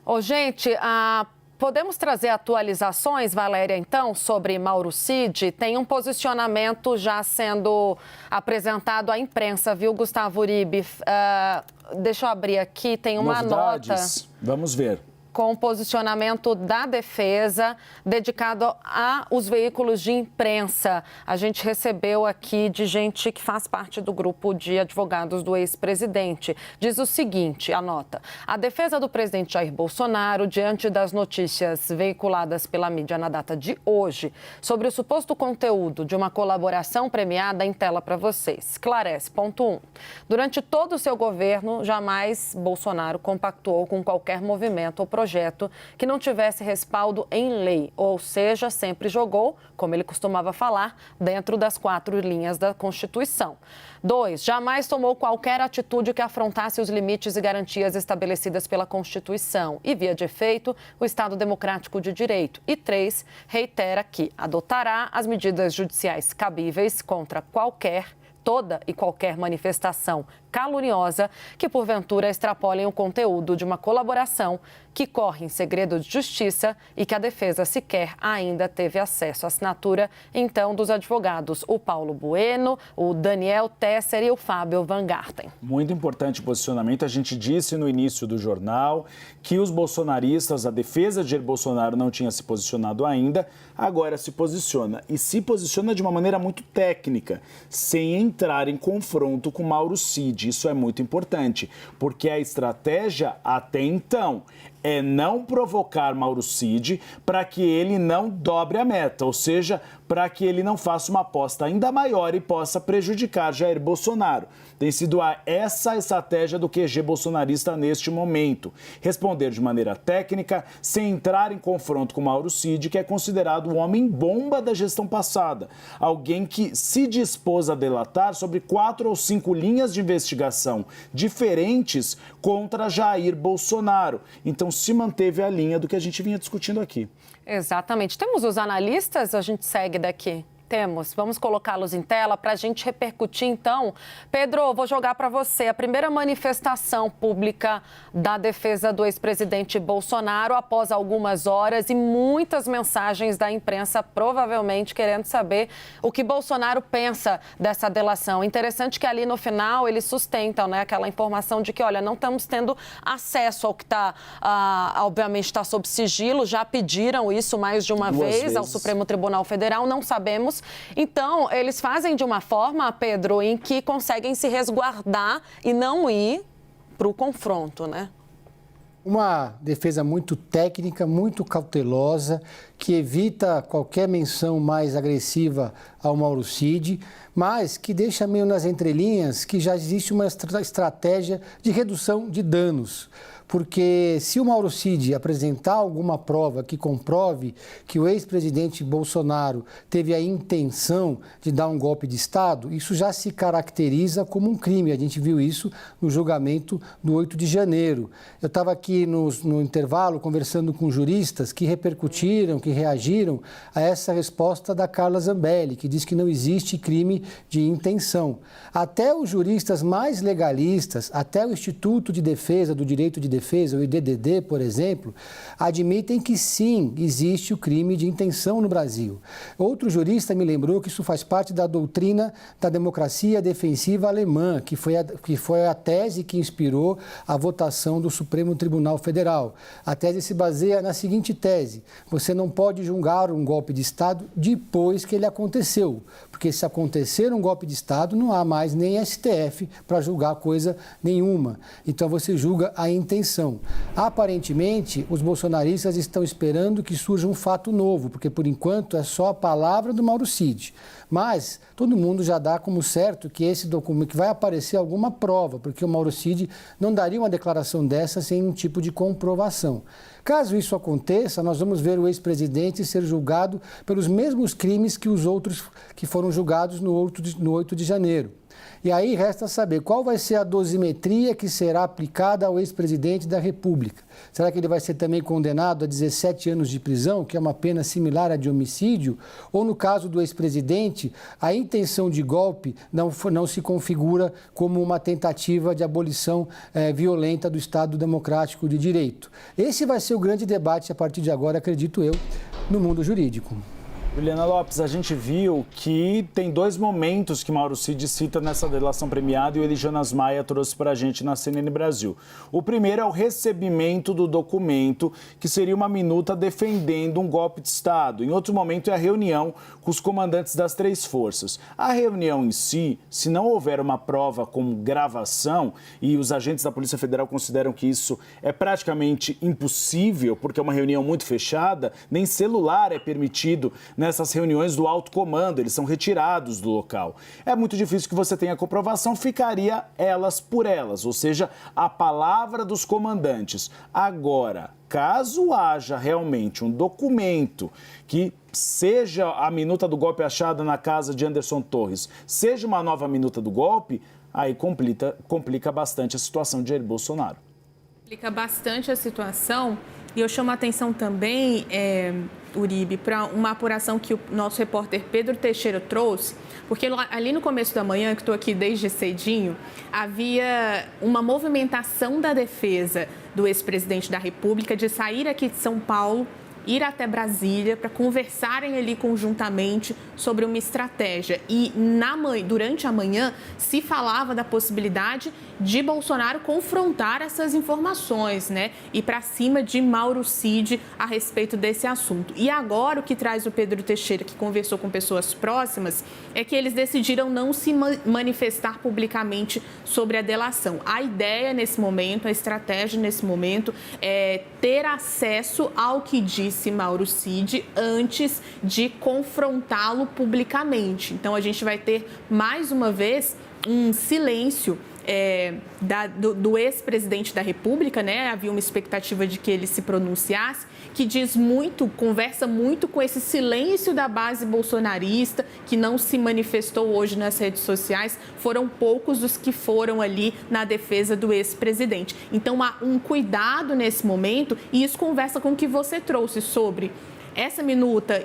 Ô, gente, podemos trazer atualizações, Valéria, então, sobre Mauro Cid? Tem um posicionamento já sendo apresentado à imprensa, viu, Gustavo Uribe? Deixa eu abrir aqui, tem uma nota. Vamos ver. Com o posicionamento da defesa dedicado aos veículos de imprensa. A gente recebeu aqui de gente que faz parte do grupo de advogados do ex-presidente. Diz o seguinte, a nota: a defesa do presidente Jair Bolsonaro, diante das notícias veiculadas pela mídia na data de hoje, sobre o suposto conteúdo de uma colaboração premiada, em tela para vocês. Esclarece, ponto 1. Durante todo o seu governo, jamais Bolsonaro compactuou com qualquer movimento ou projeto que não tivesse respaldo em lei, ou seja, sempre jogou, como ele costumava falar, dentro das 4 linhas da Constituição. 2, jamais tomou qualquer atitude que afrontasse os limites e garantias estabelecidas pela Constituição e, via de efeito, o Estado Democrático de Direito. E 3, reitera que adotará as medidas judiciais cabíveis contra toda e qualquer manifestação caluniosa que, porventura, extrapolem o conteúdo de uma colaboração que corre em segredo de justiça e que a defesa sequer ainda teve acesso. À assinatura, então, dos advogados o Paulo Bueno, o Daniel Tesser e o Fábio Van Garten. Muito importante o posicionamento. A gente disse no início do jornal que os bolsonaristas, a defesa de Jair Bolsonaro não tinha se posicionado ainda, agora se posiciona. E se posiciona de uma maneira muito técnica, sem entrar em confronto com Mauro Cid. Isso é muito importante, porque a estratégia até então é não provocar Mauro Cid para que ele não dobre a meta, ou seja, para que ele não faça uma aposta ainda maior e possa prejudicar Jair Bolsonaro. Tem sido essa a estratégia do QG bolsonarista neste momento. Responder de maneira técnica, sem entrar em confronto com Mauro Cid, que é considerado o homem-bomba da gestão passada. Alguém que se dispôs a delatar sobre 4 ou 5 linhas de investigação diferentes contra Jair Bolsonaro. Então, se manteve a linha do que a gente vinha discutindo aqui. Exatamente. Temos os analistas, a gente segue daqui. Temos. Vamos colocá-los em tela para a gente repercutir, então. Pedro, vou jogar para você. A primeira manifestação pública da defesa do ex-presidente Bolsonaro após algumas horas e muitas mensagens da imprensa, provavelmente querendo saber o que Bolsonaro pensa dessa delação. Interessante que ali no final eles sustentam, né, aquela informação de que, olha, não estamos tendo acesso ao que obviamente está sob sigilo, já pediram isso mais de uma vez ao Supremo Tribunal Federal, não sabemos. Então, eles fazem de uma forma, Pedro, em que conseguem se resguardar e não ir para o confronto, né? Uma defesa muito técnica, muito cautelosa, que evita qualquer menção mais agressiva ao Mauro Cid, mas que deixa meio nas entrelinhas que já existe uma estratégia de redução de danos. Porque se o Mauro Cid apresentar alguma prova que comprove que o ex-presidente Bolsonaro teve a intenção de dar um golpe de Estado, isso já se caracteriza como um crime. A gente viu isso no julgamento do 8 de janeiro. Eu estava aqui no intervalo conversando com juristas que repercutiram, que reagiram a essa resposta da Carla Zambelli, que diz que não existe crime de intenção. Até os juristas mais legalistas, até o Instituto de Defesa do Direito de Defesa, o IDDD, por exemplo, admitem que sim, existe o crime de intenção no Brasil. Outro jurista me lembrou que isso faz parte da doutrina da democracia defensiva alemã, que foi a tese que inspirou a votação do Supremo Tribunal Federal. A tese se baseia na seguinte tese: você não pode julgar um golpe de Estado depois que ele aconteceu, porque se acontecer um golpe de Estado, não há mais nem STF para julgar coisa nenhuma. Então você julga a intenção. Aparentemente, os bolsonaristas estão esperando que surja um fato novo, porque por enquanto é só a palavra do Mauro Cid. Mas todo mundo já dá como certo que esse documento, que vai aparecer alguma prova, porque o Mauro Cid não daria uma declaração dessa sem um tipo de comprovação. Caso isso aconteça, nós vamos ver o ex-presidente ser julgado pelos mesmos crimes que os outros que foram julgados no 8 de janeiro. E aí resta saber qual vai ser a dosimetria que será aplicada ao ex-presidente da República. Será que ele vai ser também condenado a 17 anos de prisão, que é uma pena similar à de homicídio? Ou, no caso do ex-presidente, a intenção de golpe não se configura como uma tentativa de abolição violenta do Estado Democrático de Direito? Esse vai ser o grande debate a partir de agora, acredito eu, no mundo jurídico. Juliana Lopes, a gente viu que tem dois momentos que Mauro Cid cita nessa delação premiada e o Eli Jonas Maia trouxe para a gente na CNN Brasil. O primeiro é o recebimento do documento, que seria uma minuta defendendo um golpe de Estado. Em outro momento é a reunião com os comandantes das três forças. A reunião em si, se não houver uma prova como gravação, e os agentes da Polícia Federal consideram que isso é praticamente impossível, porque é uma reunião muito fechada, nem celular é permitido nessas reuniões do alto comando, eles são retirados do local. É muito difícil que você tenha comprovação, ficaria elas por elas, ou seja, a palavra dos comandantes. Agora, caso haja realmente um documento que seja a minuta do golpe achada na casa de Anderson Torres, seja uma nova minuta do golpe, aí complica bastante a situação de Jair Bolsonaro. Complica bastante a situação. E eu chamo a atenção também, Uribe, para uma apuração que o nosso repórter Pedro Teixeira trouxe, porque ali no começo da manhã, que estou aqui desde cedinho, havia uma movimentação da defesa do ex-presidente da República de sair aqui de São Paulo, ir até Brasília para conversarem ali conjuntamente sobre uma estratégia. E durante a manhã se falava da possibilidade de Bolsonaro confrontar essas informações, né? E para cima de Mauro Cid a respeito desse assunto. E agora o que traz o Pedro Teixeira, que conversou com pessoas próximas, é que eles decidiram não se manifestar publicamente sobre a delação. A ideia nesse momento, a estratégia nesse momento é ter acesso ao que disse Mauro Cid antes de confrontá-lo publicamente. Então, a gente vai ter, mais uma vez, um silêncio do ex-presidente da República, né? Havia uma expectativa de que ele se pronunciasse, que diz muito, conversa muito com esse silêncio da base bolsonarista, que não se manifestou hoje nas redes sociais. Foram poucos os que foram ali na defesa do ex-presidente. Então, há um cuidado nesse momento, e isso conversa com o que você trouxe sobre... Essa minuta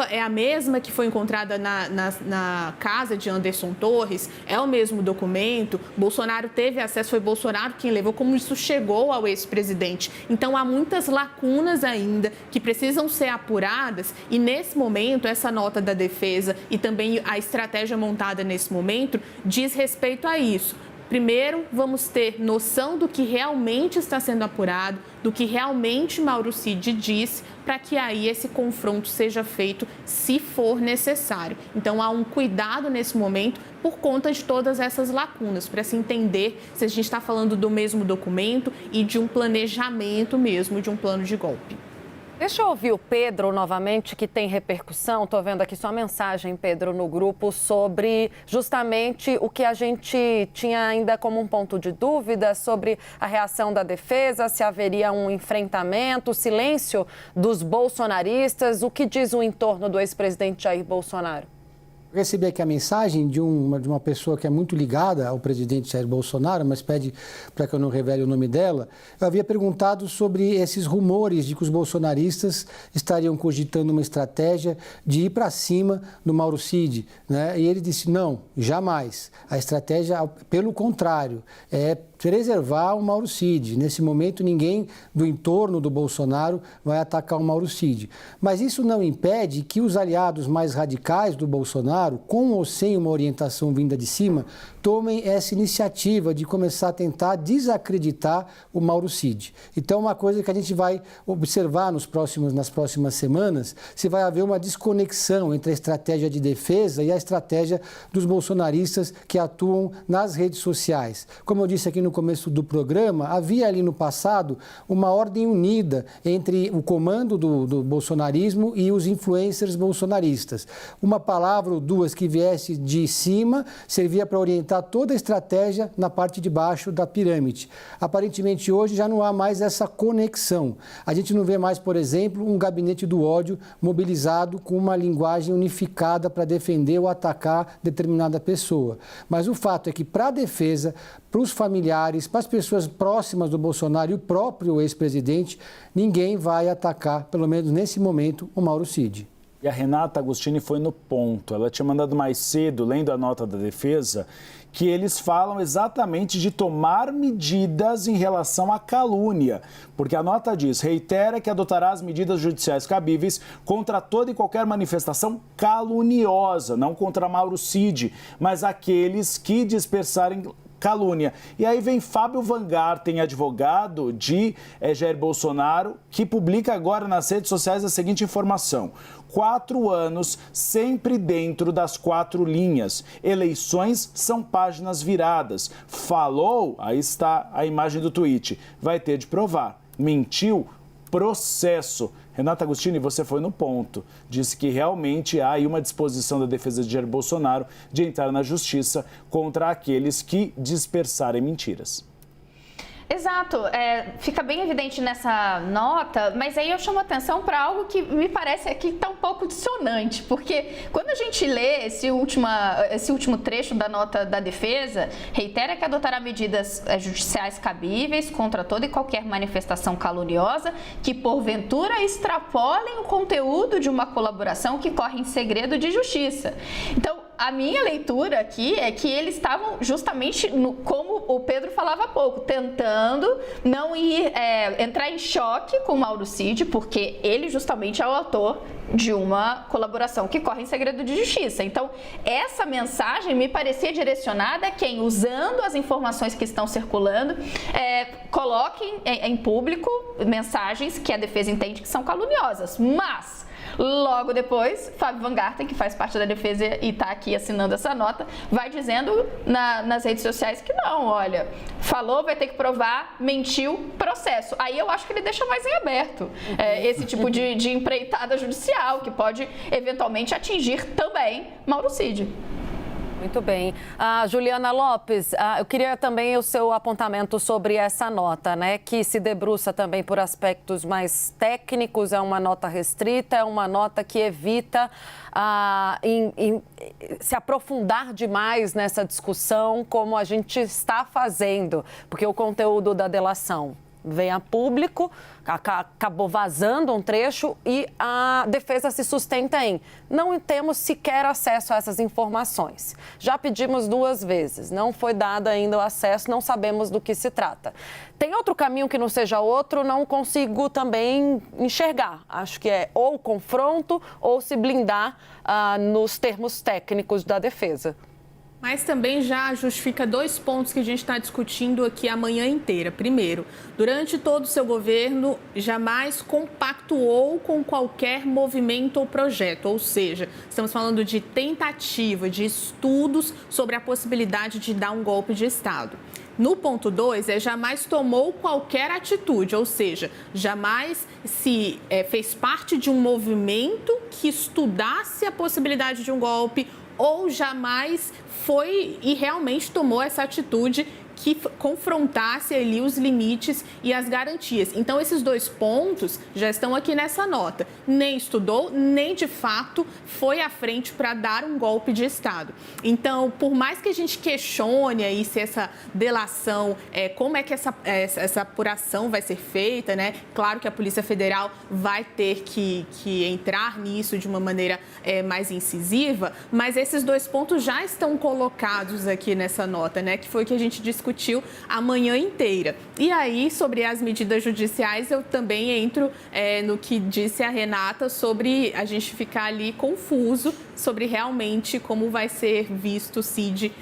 é a mesma que foi encontrada na casa de Anderson Torres? É o mesmo documento? Bolsonaro teve acesso, foi Bolsonaro quem levou, como isso chegou ao ex-presidente? Então, há muitas lacunas ainda que precisam ser apuradas e, nesse momento, essa nota da defesa e também a estratégia montada nesse momento diz respeito a isso. Primeiro, vamos ter noção do que realmente está sendo apurado, do que realmente Mauro Cid disse, para que aí esse confronto seja feito se for necessário. Então, há um cuidado nesse momento por conta de todas essas lacunas, para se entender se a gente está falando do mesmo documento e de um planejamento mesmo, de um plano de golpe. Deixa eu ouvir o Pedro novamente, que tem repercussão. Estou vendo aqui sua mensagem, Pedro, no grupo, sobre justamente o que a gente tinha ainda como um ponto de dúvida sobre a reação da defesa, se haveria um enfrentamento, o silêncio dos bolsonaristas. O que diz o entorno do ex-presidente Jair Bolsonaro? Recebi aqui a mensagem de uma pessoa que é muito ligada ao presidente Jair Bolsonaro, mas pede para que eu não revele o nome dela. Eu havia perguntado sobre esses rumores de que os bolsonaristas estariam cogitando uma estratégia de ir para cima do Mauro Cid, né? E ele disse, não, jamais. A estratégia, pelo contrário, é preservar o Mauro Cid. Nesse momento, ninguém do entorno do Bolsonaro vai atacar o Mauro Cid. Mas isso não impede que os aliados mais radicais do Bolsonaro, com ou sem uma orientação vinda de cima, tomem essa iniciativa de começar a tentar desacreditar o Mauro Cid. Então, uma coisa que a gente vai observar nas próximas semanas, se vai haver uma desconexão entre a estratégia de defesa e a estratégia dos bolsonaristas que atuam nas redes sociais. Como eu disse aqui no começo do programa, havia ali no passado uma ordem unida entre o comando do bolsonarismo e os influencers bolsonaristas. Uma palavra ou duas que viesse de cima servia para orientar montar toda a estratégia na parte de baixo da pirâmide. Aparentemente, hoje já não há mais essa conexão. A gente não vê mais, por exemplo, um gabinete do ódio mobilizado com uma linguagem unificada para defender ou atacar determinada pessoa. Mas o fato é que, para a defesa, para os familiares, para as pessoas próximas do Bolsonaro e o próprio ex-presidente, ninguém vai atacar, pelo menos nesse momento, o Mauro Cid. E a Renata Agostini foi no ponto. Ela tinha mandado mais cedo, lendo a nota da defesa, que eles falam exatamente de tomar medidas em relação à calúnia. Porque a nota diz, reitera que adotará as medidas judiciais cabíveis contra toda e qualquer manifestação caluniosa, não contra Mauro Cid, mas aqueles que dispersarem calúnia. E aí vem Fábio Van Garten, advogado de Jair Bolsonaro, que publica agora nas redes sociais a seguinte informação: 4 anos sempre dentro das 4 linhas. Eleições são páginas viradas. Falou, aí está a imagem do tweet, vai ter de provar. Mentiu, processo. Renata Agostini, você foi no ponto. Disse que realmente há aí uma disposição da defesa de Jair Bolsonaro de entrar na justiça contra aqueles que dispersarem mentiras. Exato, fica bem evidente nessa nota, mas aí eu chamo a atenção para algo que me parece aqui que está um pouco dissonante, porque quando a gente lê esse último trecho da nota da defesa, reitera que adotará medidas judiciais cabíveis contra toda e qualquer manifestação caluniosa que porventura extrapolem o conteúdo de uma colaboração que corre em segredo de justiça. Então, a minha leitura aqui é que eles estavam justamente, como o Pedro falava há pouco, tentando não entrar em choque com o Mauro Cid, porque ele justamente é o autor de uma colaboração que corre em segredo de justiça. Então, essa mensagem me parecia direcionada a quem, usando as informações que estão circulando, coloquem em público mensagens que a defesa entende que são caluniosas. Mas logo depois, Fábio Van Garten, que faz parte da defesa e está aqui assinando essa nota, vai dizendo nas redes sociais que não, olha, falou, vai ter que provar, mentiu, processo. Aí eu acho que ele deixa mais em aberto esse tipo de empreitada judicial, que pode eventualmente atingir também Mauro Cid. Muito bem. Juliana Lopes, eu queria também o seu apontamento sobre essa nota, né? Que se debruça também por aspectos mais técnicos, é uma nota restrita, é uma nota que evita se aprofundar demais nessa discussão, como a gente está fazendo, porque o conteúdo da delação vem a público, acabou vazando um trecho e a defesa se sustenta em não temos sequer acesso a essas informações. Já pedimos 2 vezes, não foi dado ainda o acesso, não sabemos do que se trata. Tem outro caminho que não seja outro, não consigo também enxergar. Acho que é ou confronto ou se blindar nos termos técnicos da defesa. Mas também já justifica 2 pontos que a gente está discutindo aqui a manhã inteira. Primeiro, durante todo o seu governo, jamais compactuou com qualquer movimento ou projeto. Ou seja, estamos falando de tentativa, de estudos sobre a possibilidade de dar um golpe de Estado. No ponto 2, jamais tomou qualquer atitude, ou seja, jamais se fez parte de um movimento que estudasse a possibilidade de um golpe ou jamais foi e realmente tomou essa atitude que confrontasse ali os limites e as garantias. Então, esses 2 pontos já estão aqui nessa nota. Nem estudou, nem de fato foi à frente para dar um golpe de Estado. Então, por mais que a gente questione aí se essa delação, como é que essa apuração vai ser feita, né? Claro que a Polícia Federal vai ter que entrar nisso de uma maneira mais incisiva, mas esses 2 pontos já estão colocados aqui nessa nota, né? Que foi o que a gente discutiu a manhã inteira. E aí, sobre as medidas judiciais, eu também entro no que disse a Renata sobre a gente ficar ali confuso sobre realmente como vai ser visto o Cid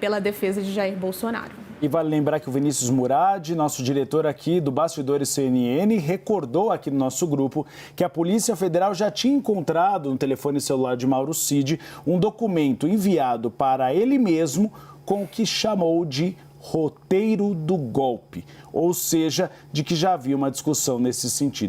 pela defesa de Jair Bolsonaro. E vale lembrar que o Vinícius Murad, nosso diretor aqui do Bastidores CNN, recordou aqui no nosso grupo que a Polícia Federal já tinha encontrado no telefone celular de Mauro Cid um documento enviado para ele mesmo com o que chamou de roteiro do golpe, ou seja, de que já havia uma discussão nesse sentido.